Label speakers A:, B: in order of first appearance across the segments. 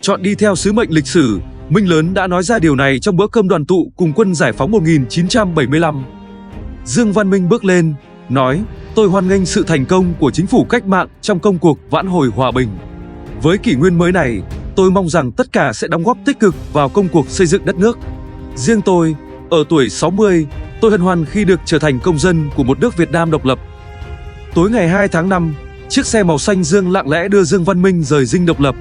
A: chọn đi theo sứ mệnh lịch sử. Minh Lớn đã nói ra điều này trong bữa cơm đoàn tụ cùng quân giải phóng 1975. Dương Văn Minh bước lên, nói: "Tôi hoan nghênh sự thành công của chính phủ cách mạng trong công cuộc vãn hồi hòa bình. Với kỷ nguyên mới này, tôi mong rằng tất cả sẽ đóng góp tích cực vào công cuộc xây dựng đất nước. Riêng tôi, ở tuổi 60, tôi hân hoan khi được trở thành công dân của một nước Việt Nam độc lập." Tối ngày 2 tháng 5, chiếc xe màu xanh dương lặng lẽ đưa Dương Văn Minh rời dinh độc lập.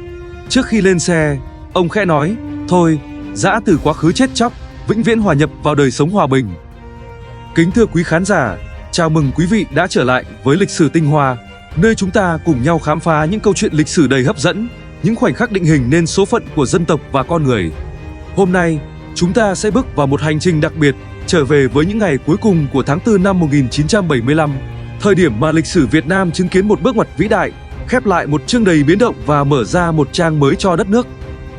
A: Trước khi lên xe, ông khẽ nói: "Thôi, giã từ quá khứ chết chóc, vĩnh viễn hòa nhập vào đời sống hòa bình." Kính thưa quý khán giả, chào mừng quý vị đã trở lại với Lịch sử Tinh Hoa, nơi chúng ta cùng nhau khám phá những câu chuyện lịch sử đầy hấp dẫn, những khoảnh khắc định hình nên số phận của dân tộc và con người. Hôm nay, chúng ta sẽ bước vào một hành trình đặc biệt, trở về với những ngày cuối cùng của tháng 4 năm 1975, thời điểm mà lịch sử Việt Nam chứng kiến một bước ngoặt vĩ đại, khép lại một chương đầy biến động và mở ra một trang mới cho đất nước.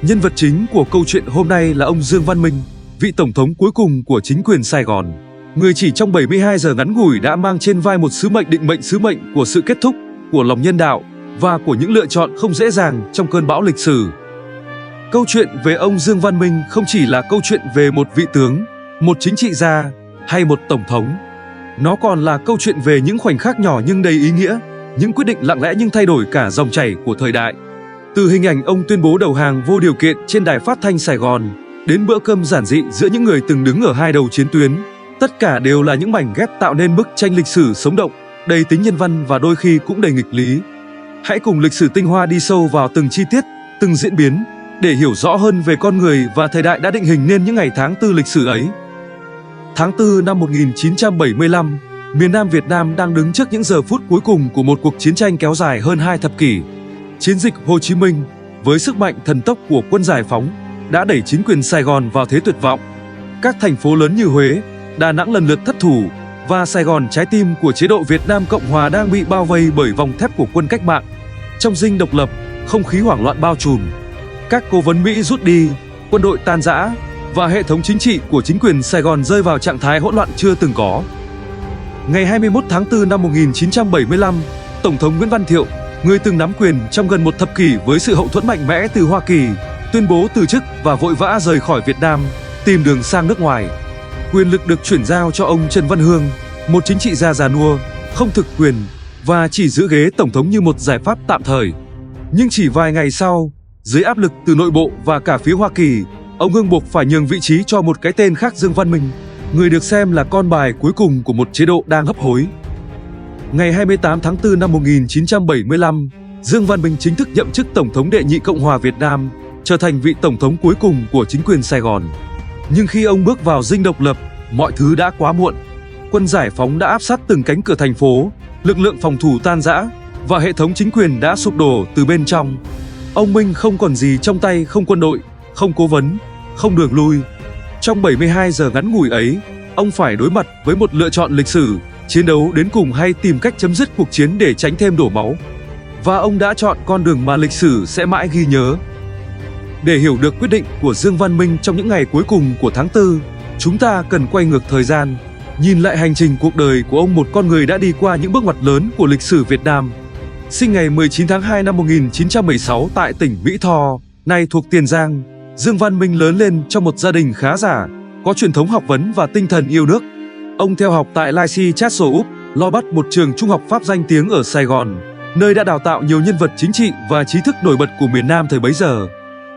A: Nhân vật chính của câu chuyện hôm nay là ông Dương Văn Minh, vị tổng thống cuối cùng của chính quyền Sài Gòn. Người chỉ trong 72 giờ ngắn ngủi đã mang trên vai một sứ mệnh định mệnh, sứ mệnh của sự kết thúc, của lòng nhân đạo và của những lựa chọn không dễ dàng trong cơn bão lịch sử. Câu chuyện về ông Dương Văn Minh không chỉ là câu chuyện về một vị tướng, một chính trị gia hay một tổng thống. Nó còn là câu chuyện về những khoảnh khắc nhỏ nhưng đầy ý nghĩa, những quyết định lặng lẽ nhưng thay đổi cả dòng chảy của thời đại. Từ hình ảnh ông tuyên bố đầu hàng vô điều kiện trên đài phát thanh Sài Gòn, đến bữa cơm giản dị giữa những người từng đứng ở hai đầu chiến tuyến, tất cả đều là những mảnh ghép tạo nên bức tranh lịch sử sống động, đầy tính nhân văn và đôi khi cũng đầy nghịch lý. Hãy cùng Lịch sử Tinh Hoa đi sâu vào từng chi tiết, từng diễn biến, để hiểu rõ hơn về con người và thời đại đã định hình nên những ngày tháng 4 lịch sử ấy. Tháng 4 năm 1975, miền Nam Việt Nam đang đứng trước những giờ phút cuối cùng của một cuộc chiến tranh kéo dài hơn 2 thập kỷ. Chiến dịch Hồ Chí Minh, với sức mạnh thần tốc của quân giải phóng, đã đẩy chính quyền Sài Gòn vào thế tuyệt vọng. Các thành phố lớn như Huế, Đà Nẵng lần lượt thất thủ, và Sài Gòn, trái tim của chế độ Việt Nam Cộng Hòa, đang bị bao vây bởi vòng thép của quân cách mạng. Trong dinh độc lập, không khí hoảng loạn bao trùm. Các cố vấn Mỹ rút đi, quân đội tan rã, và hệ thống chính trị của chính quyền Sài Gòn rơi vào trạng thái hỗn loạn chưa từng có. Ngày 21 tháng 4 năm 1975, Tổng thống Nguyễn Văn Thiệu, người từng nắm quyền trong gần một thập kỷ với sự hậu thuẫn mạnh mẽ từ Hoa Kỳ, tuyên bố từ chức và vội vã rời khỏi Việt Nam, tìm đường sang nước ngoài. Quyền lực được chuyển giao cho ông Trần Văn Hương, một chính trị gia già nua, không thực quyền và chỉ giữ ghế tổng thống như một giải pháp tạm thời. Nhưng chỉ vài ngày sau, dưới áp lực từ nội bộ và cả phía Hoa Kỳ, ông Hương buộc phải nhường vị trí cho một cái tên khác, Dương Văn Minh, người được xem là con bài cuối cùng của một chế độ đang hấp hối. Ngày 28 tháng 4 năm 1975, Dương Văn Minh chính thức nhậm chức Tổng thống đệ nhị Cộng hòa Việt Nam, trở thành vị tổng thống cuối cùng của chính quyền Sài Gòn. Nhưng khi ông bước vào dinh độc lập, mọi thứ đã quá muộn. Quân giải phóng đã áp sát từng cánh cửa thành phố, lực lượng phòng thủ tan rã và hệ thống chính quyền đã sụp đổ từ bên trong. Ông Minh không còn gì trong tay, không quân đội, không cố vấn, không đường lui. Trong 72 giờ ngắn ngủi ấy, ông phải đối mặt với một lựa chọn lịch sử: chiến đấu đến cùng hay tìm cách chấm dứt cuộc chiến để tránh thêm đổ máu. Và ông đã chọn con đường mà lịch sử sẽ mãi ghi nhớ. Để hiểu được quyết định của Dương Văn Minh trong những ngày cuối cùng của tháng 4, chúng ta cần quay ngược thời gian, nhìn lại hành trình cuộc đời của ông, một con người đã đi qua những bước ngoặt lớn của lịch sử Việt Nam. Sinh ngày 19 tháng 2 năm 1916 tại tỉnh Mỹ Tho, nay thuộc Tiền Giang, Dương Văn Minh lớn lên trong một gia đình khá giả, có truyền thống học vấn và tinh thần yêu nước. Ông theo học tại Leicester, Úc, lo bắt một trường trung học Pháp danh tiếng ở Sài Gòn, nơi đã đào tạo nhiều nhân vật chính trị và trí thức nổi bật của miền Nam thời bấy giờ.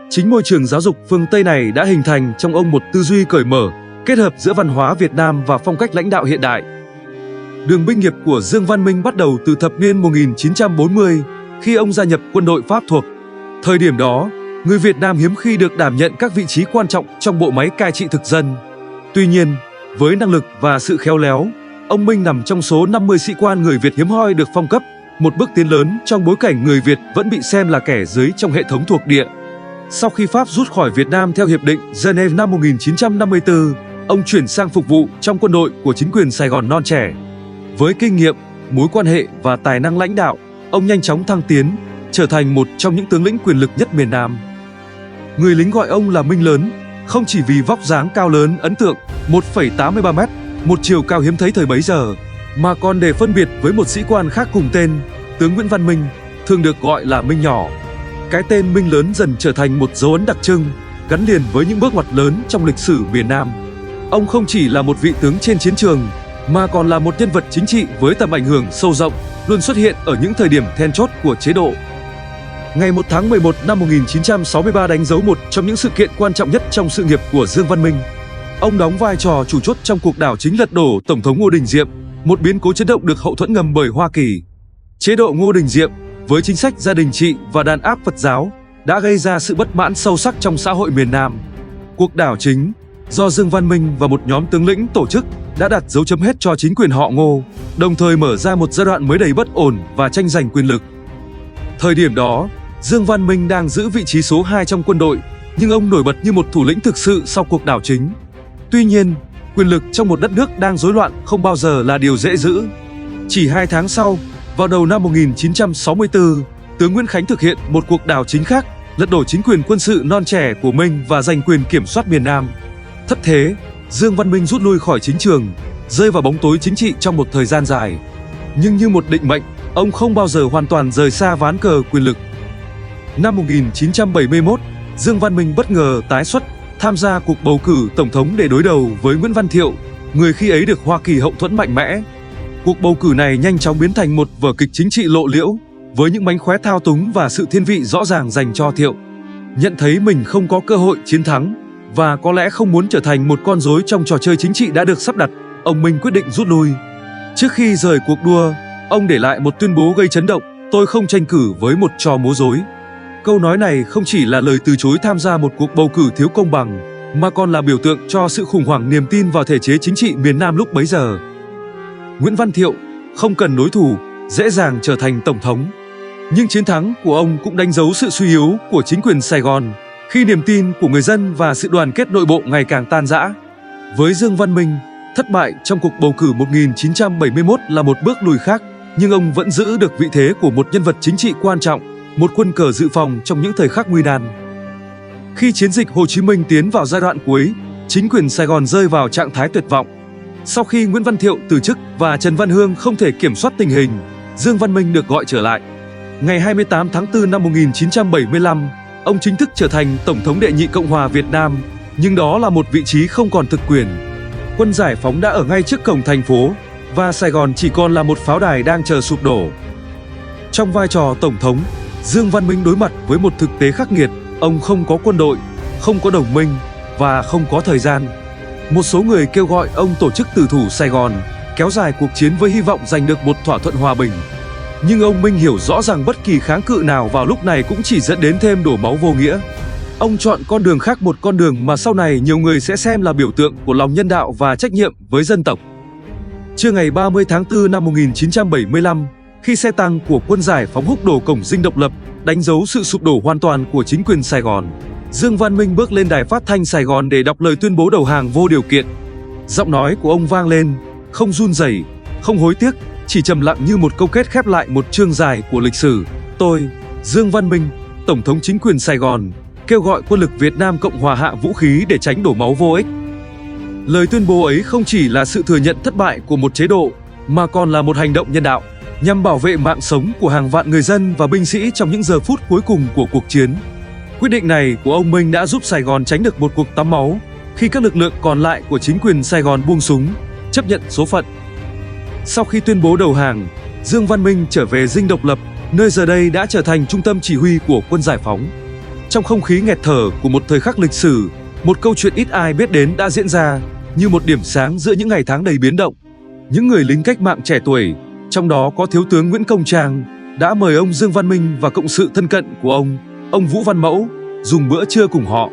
A: Chính môi trường giáo dục phương Tây này đã hình thành trong ông một tư duy cởi mở, kết hợp giữa văn hóa Việt Nam và phong cách lãnh đạo hiện đại. Đường binh nghiệp của Dương Văn Minh bắt đầu từ thập niên 1940, khi ông gia nhập quân đội Pháp thuộc. Thời điểm đó, người Việt Nam hiếm khi được đảm nhận các vị trí quan trọng trong bộ máy cai trị thực dân. Tuy nhiên, với năng lực và sự khéo léo, ông Minh nằm trong số 50 sĩ quan người Việt hiếm hoi được phong cấp, một bước tiến lớn trong bối cảnh người Việt vẫn bị xem là kẻ dưới trong hệ thống thuộc địa. Sau khi Pháp rút khỏi Việt Nam theo Hiệp định Geneva năm 1954, ông chuyển sang phục vụ trong quân đội của chính quyền Sài Gòn non trẻ. Với kinh nghiệm, mối quan hệ và tài năng lãnh đạo, ông nhanh chóng thăng tiến, trở thành một trong những tướng lĩnh quyền lực nhất miền Nam. Người lính gọi ông là Minh Lớn, không chỉ vì vóc dáng cao lớn ấn tượng 1,83 m, một chiều cao hiếm thấy thời bấy giờ, mà còn để phân biệt với một sĩ quan khác cùng tên, tướng Nguyễn Văn Minh, thường được gọi là Minh Nhỏ. Cái tên Minh lớn dần trở thành một dấu ấn đặc trưng, gắn liền với những bước ngoặt lớn trong lịch sử miền Nam. Ông không chỉ là một vị tướng trên chiến trường, mà còn là một nhân vật chính trị với tầm ảnh hưởng sâu rộng, luôn xuất hiện ở những thời điểm then chốt của chế độ. Ngày 1 tháng 11 năm 1963 đánh dấu một trong những sự kiện quan trọng nhất trong sự nghiệp của Dương Văn Minh. Ông đóng vai trò chủ chốt trong cuộc đảo chính lật đổ Tổng thống Ngô Đình Diệm, một biến cố chấn động được hậu thuẫn ngầm bởi Hoa Kỳ. Chế độ Ngô Đình Diệm, với chính sách gia đình trị và đàn áp Phật giáo, đã gây ra sự bất mãn sâu sắc trong xã hội miền Nam. Cuộc đảo chính, do Dương Văn Minh và một nhóm tướng lĩnh tổ chức, đã đặt dấu chấm hết cho chính quyền họ Ngô, đồng thời mở ra một giai đoạn mới đầy bất ổn và tranh giành quyền lực. Thời điểm đó, Dương Văn Minh đang giữ vị trí số 2 trong quân đội, nhưng ông nổi bật như một thủ lĩnh thực sự sau cuộc đảo chính. Tuy nhiên, quyền lực trong một đất nước đang rối loạn không bao giờ là điều dễ giữ. Chỉ 2 tháng sau, vào đầu năm 1964, tướng Nguyễn Khánh thực hiện một cuộc đảo chính khác, lật đổ chính quyền quân sự non trẻ của Minh và giành quyền kiểm soát miền Nam. Thất thế, Dương Văn Minh rút lui khỏi chính trường, rơi vào bóng tối chính trị trong một thời gian dài. Nhưng như một định mệnh, ông không bao giờ hoàn toàn rời xa ván cờ quyền lực. Năm 1971, Dương Văn Minh bất ngờ tái xuất, tham gia cuộc bầu cử tổng thống để đối đầu với Nguyễn Văn Thiệu, người khi ấy được Hoa Kỳ hậu thuẫn mạnh mẽ. Cuộc bầu cử này nhanh chóng biến thành một vở kịch chính trị lộ liễu, với những mánh khóe thao túng và sự thiên vị rõ ràng dành cho Thiệu. Nhận thấy mình không có cơ hội chiến thắng, và có lẽ không muốn trở thành một con rối trong trò chơi chính trị đã được sắp đặt, ông Minh quyết định rút lui. Trước khi rời cuộc đua, ông để lại một tuyên bố gây chấn động: "Tôi không tranh cử với một trò múa rối." Câu nói này không chỉ là lời từ chối tham gia một cuộc bầu cử thiếu công bằng, mà còn là biểu tượng cho sự khủng hoảng niềm tin vào thể chế chính trị miền Nam lúc bấy giờ. Nguyễn Văn Thiệu không cần đối thủ, dễ dàng trở thành tổng thống. Nhưng chiến thắng của ông cũng đánh dấu sự suy yếu của chính quyền Sài Gòn, khi niềm tin của người dân và sự đoàn kết nội bộ ngày càng tan rã. Với Dương Văn Minh, thất bại trong cuộc bầu cử 1971 là một bước lùi khác, nhưng ông vẫn giữ được vị thế của một nhân vật chính trị quan trọng, một quân cờ dự phòng trong những thời khắc nguy nan. Khi chiến dịch Hồ Chí Minh tiến vào giai đoạn cuối, chính quyền Sài Gòn rơi vào trạng thái tuyệt vọng. Sau khi Nguyễn Văn Thiệu từ chức và Trần Văn Hương không thể kiểm soát tình hình, Dương Văn Minh được gọi trở lại. Ngày 28 tháng 4 năm 1975, ông chính thức trở thành Tổng thống đệ nhị Cộng hòa Việt Nam, nhưng đó là một vị trí không còn thực quyền. Quân giải phóng đã ở ngay trước cổng thành phố, và Sài Gòn chỉ còn là một pháo đài đang chờ sụp đổ. Trong vai trò Tổng thống, Dương Văn Minh đối mặt với một thực tế khắc nghiệt: ông không có quân đội, không có đồng minh và không có thời gian. Một số người kêu gọi ông tổ chức tử thủ Sài Gòn, kéo dài cuộc chiến với hy vọng giành được một thỏa thuận hòa bình. Nhưng ông Minh hiểu rõ rằng bất kỳ kháng cự nào vào lúc này cũng chỉ dẫn đến thêm đổ máu vô nghĩa. Ông chọn con đường khác, một con đường mà sau này nhiều người sẽ xem là biểu tượng của lòng nhân đạo và trách nhiệm với dân tộc. Trưa ngày 30 tháng 4 năm 1975, khi xe tăng của quân giải phóng húc đổ cổng Dinh Độc Lập, đánh dấu sự sụp đổ hoàn toàn của chính quyền Sài Gòn, Dương Văn Minh bước lên đài phát thanh Sài Gòn để đọc lời tuyên bố đầu hàng vô điều kiện. Giọng nói của ông vang lên, không run rẩy, không hối tiếc, chỉ trầm lặng như một câu kết khép lại một chương dài của lịch sử. Tôi, Dương Văn Minh, Tổng thống chính quyền Sài Gòn, kêu gọi quân lực Việt Nam Cộng hòa hạ vũ khí để tránh đổ máu vô ích. Lời tuyên bố ấy không chỉ là sự thừa nhận thất bại của một chế độ, mà còn là một hành động nhân đạo, nhằm bảo vệ mạng sống của hàng vạn người dân và binh sĩ trong những giờ phút cuối cùng của cuộc chiến. Quyết định này của ông Minh đã giúp Sài Gòn tránh được một cuộc tắm máu, khi các lực lượng còn lại của chính quyền Sài Gòn buông súng, chấp nhận số phận. Sau khi tuyên bố đầu hàng, Dương Văn Minh trở về Dinh Độc Lập, nơi giờ đây đã trở thành trung tâm chỉ huy của quân giải phóng. Trong không khí nghẹt thở của một thời khắc lịch sử, một câu chuyện ít ai biết đến đã diễn ra, như một điểm sáng giữa những ngày tháng đầy biến động. Những người lính cách mạng trẻ tuổi, trong đó có Thiếu tướng Nguyễn Công Tràng, đã mời ông Dương Văn Minh và cộng sự thân cận của ông Vũ Văn Mẫu, dùng bữa trưa cùng họ.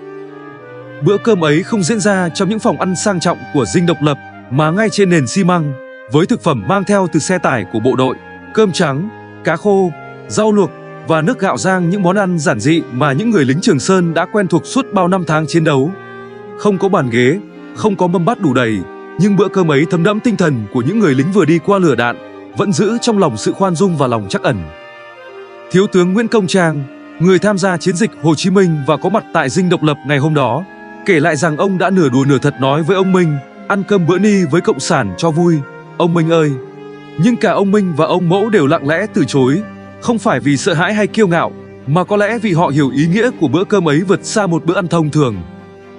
A: Bữa cơm ấy không diễn ra trong những phòng ăn sang trọng của Dinh Độc Lập, mà ngay trên nền xi măng, với thực phẩm mang theo từ xe tải của bộ đội: cơm trắng, cá khô, rau luộc và nước gạo rang, những món ăn giản dị mà những người lính Trường Sơn đã quen thuộc suốt bao năm tháng chiến đấu. Không có bàn ghế, không có mâm bát đủ đầy, nhưng bữa cơm ấy thấm đẫm tinh thần của những người lính vừa đi qua lửa đạn, vẫn giữ trong lòng sự khoan dung và lòng trắc ẩn. Thiếu tướng Nguyễn Công Tràng, người tham gia chiến dịch Hồ Chí Minh và có mặt tại Dinh Độc Lập ngày hôm đó, kể lại rằng ông đã nửa đùa nửa thật nói với ông Minh: ăn cơm bữa ni với cộng sản cho vui, ông Minh ơi. Nhưng cả ông Minh và ông Mẫu đều lặng lẽ từ chối, không phải vì sợ hãi hay kiêu ngạo, mà có lẽ vì họ hiểu ý nghĩa của bữa cơm ấy vượt xa một bữa ăn thông thường.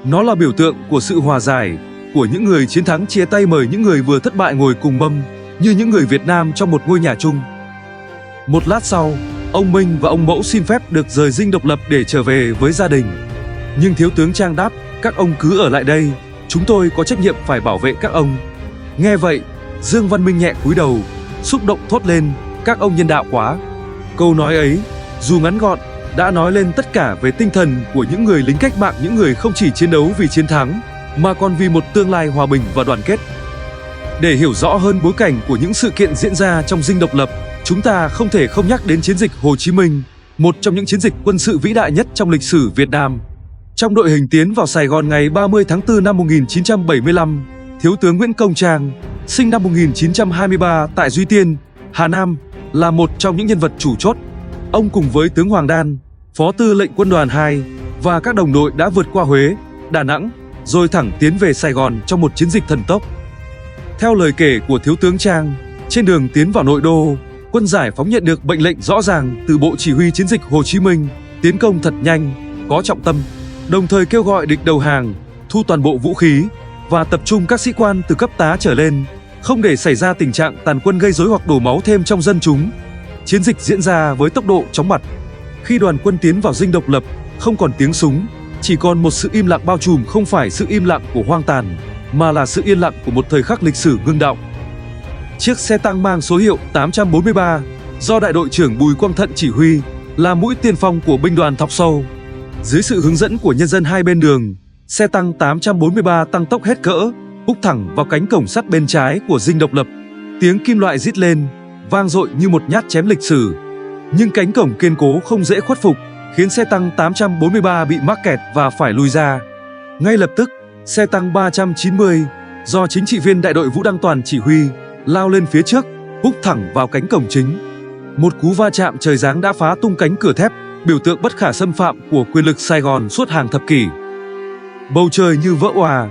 A: Nó là biểu tượng của sự hòa giải, của những người chiến thắng chia tay mời những người vừa thất bại ngồi cùng mâm, như những người Việt Nam trong một ngôi nhà chung. Một lát sau, ông Minh và ông Mẫu xin phép được rời dinh độc lập để trở về với gia đình. Nhưng thiếu tướng Trang đáp, các ông cứ ở lại đây, chúng tôi có trách nhiệm phải bảo vệ các ông. Nghe vậy, Dương Văn Minh nhẹ cúi đầu, xúc động thốt lên, các ông nhân đạo quá. Câu nói ấy, dù ngắn gọn, đã nói lên tất cả về tinh thần của những người lính cách mạng, những người không chỉ chiến đấu vì chiến thắng, mà còn vì một tương lai hòa bình và đoàn kết. Để hiểu rõ hơn bối cảnh của những sự kiện diễn ra trong dinh độc lập, chúng ta không thể không nhắc đến chiến dịch Hồ Chí Minh, một trong những chiến dịch quân sự vĩ đại nhất trong lịch sử Việt Nam. Trong đội hình tiến vào Sài Gòn ngày 30 tháng 4 năm 1975, Thiếu tướng Nguyễn Công Trang, sinh năm 1923 tại Duy Tiên, Hà Nam, là một trong những nhân vật chủ chốt. Ông cùng với tướng Hoàng Đan, Phó Tư lệnh Quân đoàn 2 và các đồng đội đã vượt qua Huế, Đà Nẵng, rồi thẳng tiến về Sài Gòn trong một chiến dịch thần tốc. Theo lời kể của Thiếu tướng Trang, trên đường tiến vào nội đô, quân giải phóng nhận được mệnh lệnh rõ ràng từ Bộ Chỉ huy Chiến dịch Hồ Chí Minh, tiến công thật nhanh, có trọng tâm, đồng thời kêu gọi địch đầu hàng, thu toàn bộ vũ khí và tập trung các sĩ quan từ cấp tá trở lên, không để xảy ra tình trạng tàn quân gây rối hoặc đổ máu thêm trong dân chúng. Chiến dịch diễn ra với tốc độ chóng mặt. Khi đoàn quân tiến vào dinh độc lập, không còn tiếng súng, chỉ còn một sự im lặng bao trùm, không phải sự im lặng của hoang tàn, mà là sự yên lặng của một thời khắc lịch sử ngưng đọng. Chiếc xe tăng mang số hiệu 843 do đại đội trưởng Bùi Quang Thận chỉ huy là mũi tiên phong của binh đoàn Thọc Sâu. Dưới sự hướng dẫn của nhân dân hai bên đường, xe tăng 843 tăng tốc hết cỡ, húc thẳng vào cánh cổng sắt bên trái của dinh độc lập. Tiếng kim loại rít lên, vang dội như một nhát chém lịch sử. Nhưng cánh cổng kiên cố không dễ khuất phục, khiến xe tăng 843 bị mắc kẹt và phải lùi ra. Ngay lập tức, xe tăng 390 do chính trị viên đại đội Vũ Đăng Toàn chỉ huy lao lên phía trước, húc thẳng vào cánh cổng chính. Một cú va chạm trời giáng đã phá tung cánh cửa thép, biểu tượng bất khả xâm phạm của quyền lực Sài Gòn suốt hàng thập kỷ. Bầu trời như vỡ òa,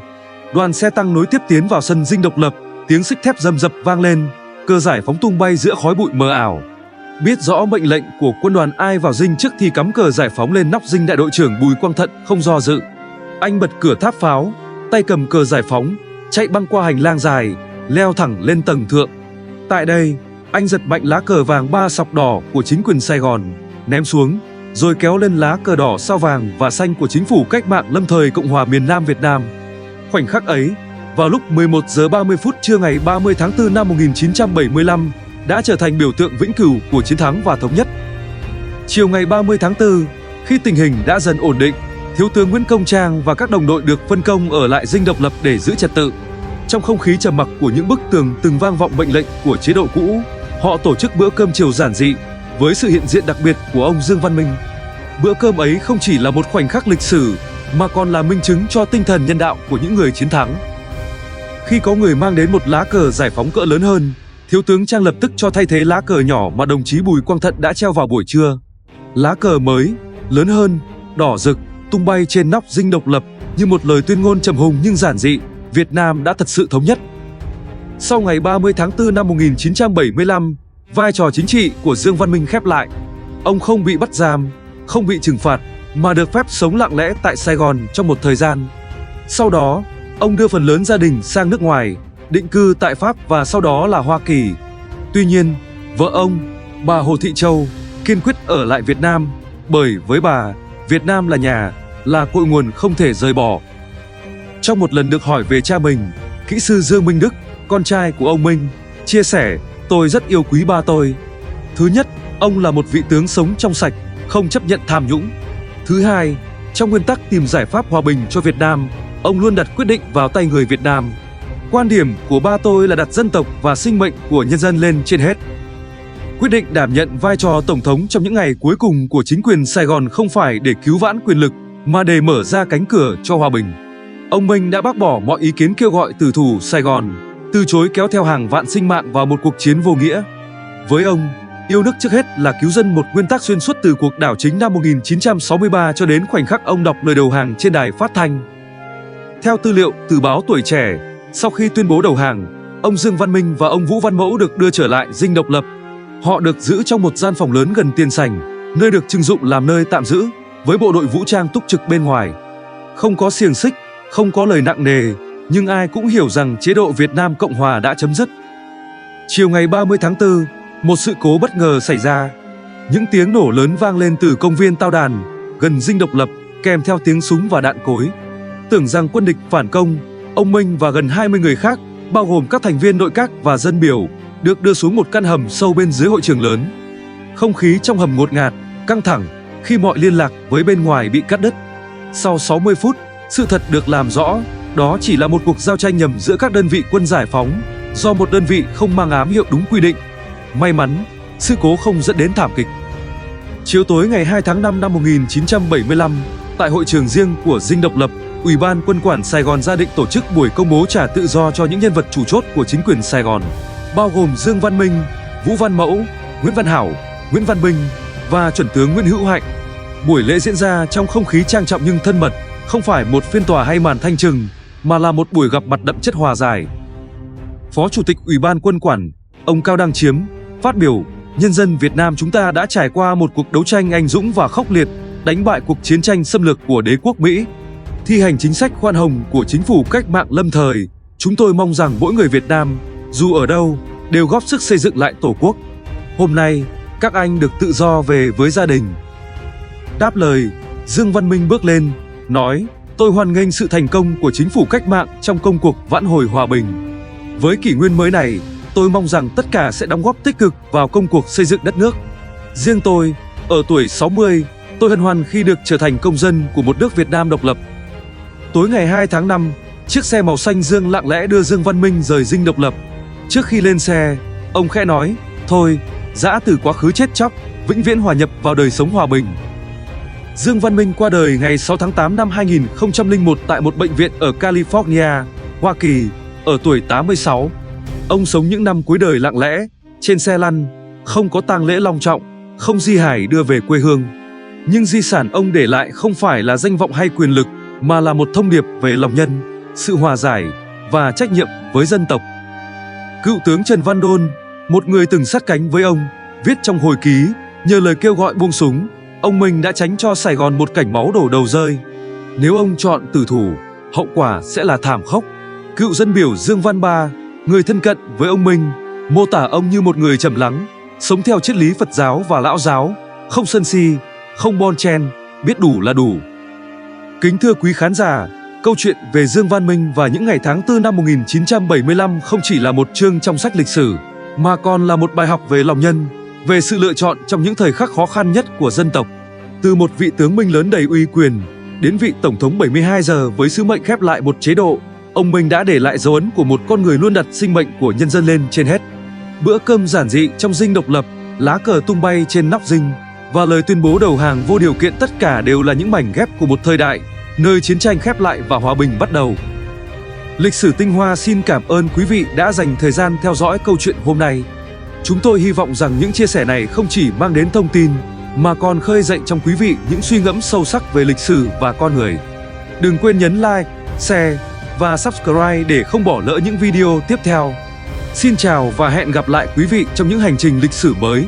A: đoàn xe tăng nối tiếp tiến vào sân dinh độc lập, tiếng xích thép rầm rập vang lên, cờ giải phóng tung bay giữa khói bụi mờ ảo. Biết rõ mệnh lệnh của quân đoàn ai vào dinh trước thì cắm cờ giải phóng lên nóc dinh, đại đội trưởng Bùi Quang Thận không do dự. Anh bật cửa tháp pháo, tay cầm cờ giải phóng, chạy băng qua hành lang dài, leo thẳng lên tầng thượng. Tại đây, anh giật mạnh lá cờ vàng 3 sọc đỏ của chính quyền Sài Gòn, ném xuống, rồi kéo lên lá cờ đỏ sao vàng và xanh của chính phủ cách mạng lâm thời Cộng hòa miền Nam Việt Nam. Khoảnh khắc ấy, vào lúc 11 giờ 30 phút trưa ngày 30 tháng 4 năm 1975, đã trở thành biểu tượng vĩnh cửu của chiến thắng và thống nhất. Chiều ngày 30 tháng 4, khi tình hình đã dần ổn định, Thiếu tướng Nguyễn Công Trang và các đồng đội được phân công ở lại dinh độc lập để giữ trật tự. Trong không khí trầm mặc của những bức tường từng vang vọng mệnh lệnh của chế độ cũ, họ tổ chức bữa cơm chiều giản dị với sự hiện diện đặc biệt của ông Dương Văn Minh. Bữa cơm ấy không chỉ là một khoảnh khắc lịch sử mà còn là minh chứng cho tinh thần nhân đạo của những người chiến thắng. Khi có người mang đến một lá cờ giải phóng cỡ lớn hơn, Thiếu tướng Trang lập tức cho thay thế lá cờ nhỏ mà đồng chí Bùi Quang Thận đã treo vào buổi trưa. Lá cờ mới, lớn hơn, đỏ rực, tung bay trên nóc dinh độc lập như một lời tuyên ngôn trầm hùng nhưng giản dị, Việt Nam đã thật sự thống nhất. Sau ngày 30 tháng 4 năm 1975, vai trò chính trị của Dương Văn Minh khép lại. Ông không bị bắt giam, không bị trừng phạt, mà được phép sống lặng lẽ tại Sài Gòn trong một thời gian. Sau đó, ông đưa phần lớn gia đình sang nước ngoài, định cư tại Pháp và sau đó là Hoa Kỳ. Tuy nhiên, vợ ông, bà Hồ Thị Châu, kiên quyết ở lại Việt Nam, bởi với bà, Việt Nam là nhà, là cội nguồn không thể rời bỏ. Trong một lần được hỏi về cha mình, kỹ sư Dương Minh Đức, con trai của ông Minh, chia sẻ, tôi rất yêu quý ba tôi. Thứ nhất, ông là một vị tướng sống trong sạch, không chấp nhận tham nhũng. Thứ hai, trong nguyên tắc tìm giải pháp hòa bình cho Việt Nam, ông luôn đặt quyết định vào tay người Việt Nam. Quan điểm của ba tôi là đặt dân tộc và sinh mệnh của nhân dân lên trên hết. Quyết định đảm nhận vai trò tổng thống trong những ngày cuối cùng của chính quyền Sài Gòn không phải để cứu vãn quyền lực, mà để mở ra cánh cửa cho hòa bình. Ông Minh đã bác bỏ mọi ý kiến kêu gọi tử thủ Sài Gòn, từ chối kéo theo hàng vạn sinh mạng vào một cuộc chiến vô nghĩa. Với ông, yêu nước trước hết là cứu dân, một nguyên tắc xuyên suốt từ cuộc đảo chính năm 1963 cho đến khoảnh khắc ông đọc lời đầu hàng trên đài phát thanh. Theo tư liệu từ báo Tuổi Trẻ, sau khi tuyên bố đầu hàng, ông Dương Văn Minh và ông Vũ Văn Mẫu được đưa trở lại dinh độc lập. Họ được giữ trong một gian phòng lớn gần tiền sảnh, nơi được trưng dụng làm nơi tạm giữ, với bộ đội vũ trang túc trực bên ngoài. Không có xiềng xích, không có lời nặng nề, nhưng ai cũng hiểu rằng chế độ Việt Nam Cộng Hòa đã chấm dứt. Chiều ngày 30 tháng 4, một sự cố bất ngờ xảy ra. Những tiếng nổ lớn vang lên từ công viên Tao Đàn, gần Dinh Độc Lập, kèm theo tiếng súng và đạn cối. Tưởng rằng quân địch phản công, ông Minh và gần 20 người khác, bao gồm các thành viên nội các và dân biểu, được đưa xuống một căn hầm sâu bên dưới hội trường lớn. Không khí trong hầm ngột ngạt, căng thẳng khi mọi liên lạc với bên ngoài bị cắt đứt. Sau 60 phút, sự thật được làm rõ, đó chỉ là một cuộc giao tranh nhầm giữa các đơn vị quân giải phóng, do một đơn vị không mang ám hiệu đúng quy định. May mắn, sự cố không dẫn đến thảm kịch. Chiều tối ngày 2 tháng 5 năm 1975, tại hội trường riêng của Dinh Độc Lập, Ủy ban Quân quản Sài Gòn ra định tổ chức buổi công bố trả tự do cho những nhân vật chủ chốt của chính quyền Sài Gòn, bao gồm Dương Văn Minh, Vũ Văn Mẫu, Nguyễn Văn Hảo, Nguyễn Văn Bình và chuẩn tướng Nguyễn Hữu Hạnh. Buổi lễ diễn ra trong không khí trang trọng nhưng thân mật, không phải một phiên tòa hay màn thanh trừng, mà là một buổi gặp mặt đậm chất hòa giải. Phó Chủ tịch Ủy ban Quân quản, ông Cao Đăng Chiếm, phát biểu: nhân dân Việt Nam chúng ta đã trải qua một cuộc đấu tranh anh dũng và khốc liệt, đánh bại cuộc chiến tranh xâm lược của đế quốc Mỹ, thi hành chính sách khoan hồng của chính phủ cách mạng lâm thời. Chúng tôi mong rằng mỗi người Việt Nam, dù ở đâu, đều góp sức xây dựng lại Tổ quốc. Hôm nay, các anh được tự do về với gia đình. Đáp lời, Dương Văn Minh bước lên, nói: tôi hoan nghênh sự thành công của chính phủ cách mạng trong công cuộc vãn hồi hòa bình. Với kỷ nguyên mới này, tôi mong rằng tất cả sẽ đóng góp tích cực vào công cuộc xây dựng đất nước. Riêng tôi, ở tuổi 60, tôi hân hoan khi được trở thành công dân của một nước Việt Nam độc lập. Tối ngày 2 tháng 5, chiếc xe màu xanh dương lặng lẽ đưa Dương Văn Minh rời Dinh Độc Lập. Trước khi lên xe, ông khẽ nói: thôi, giã từ quá khứ chết chóc, vĩnh viễn hòa nhập vào đời sống hòa bình. Dương Văn Minh qua đời ngày 6 tháng 8 năm 2001 tại một bệnh viện ở California, Hoa Kỳ, ở tuổi 86. Ông sống những năm cuối đời lặng lẽ, trên xe lăn, không có tang lễ long trọng, không di hải đưa về quê hương. Nhưng di sản ông để lại không phải là danh vọng hay quyền lực, mà là một thông điệp về lòng nhân, sự hòa giải và trách nhiệm với dân tộc. Cựu tướng Trần Văn Đôn, một người từng sát cánh với ông, viết trong hồi ký: nhờ lời kêu gọi buông súng, ông Minh đã tránh cho Sài Gòn một cảnh máu đổ đầu rơi. Nếu ông chọn tử thủ, hậu quả sẽ là thảm khốc. Cựu dân biểu Dương Văn Ba, người thân cận với ông Minh, mô tả ông như một người trầm lắng, sống theo triết lý Phật giáo và Lão giáo, không sân si, không bon chen, biết đủ là đủ. Kính thưa quý khán giả, câu chuyện về Dương Văn Minh và những ngày tháng 4 năm 1975 không chỉ là một chương trong sách lịch sử, mà còn là một bài học về lòng nhân, về sự lựa chọn trong những thời khắc khó khăn nhất của dân tộc. Từ một vị tướng Minh lớn đầy uy quyền, đến vị Tổng thống 72 giờ với sứ mệnh khép lại một chế độ, ông Minh đã để lại dấu ấn của một con người luôn đặt sinh mệnh của nhân dân lên trên hết. Bữa cơm giản dị trong Dinh Độc Lập, lá cờ tung bay trên nóc dinh và lời tuyên bố đầu hàng vô điều kiện, tất cả đều là những mảnh ghép của một thời đại, nơi chiến tranh khép lại và hòa bình bắt đầu. Lịch sử tinh hoa xin cảm ơn quý vị đã dành thời gian theo dõi câu chuyện hôm nay. Chúng tôi hy vọng rằng những chia sẻ này không chỉ mang đến thông tin, mà còn khơi dậy trong quý vị những suy ngẫm sâu sắc về lịch sử và con người. Đừng quên nhấn like, share và subscribe để không bỏ lỡ những video tiếp theo. Xin chào và hẹn gặp lại quý vị trong những hành trình lịch sử mới.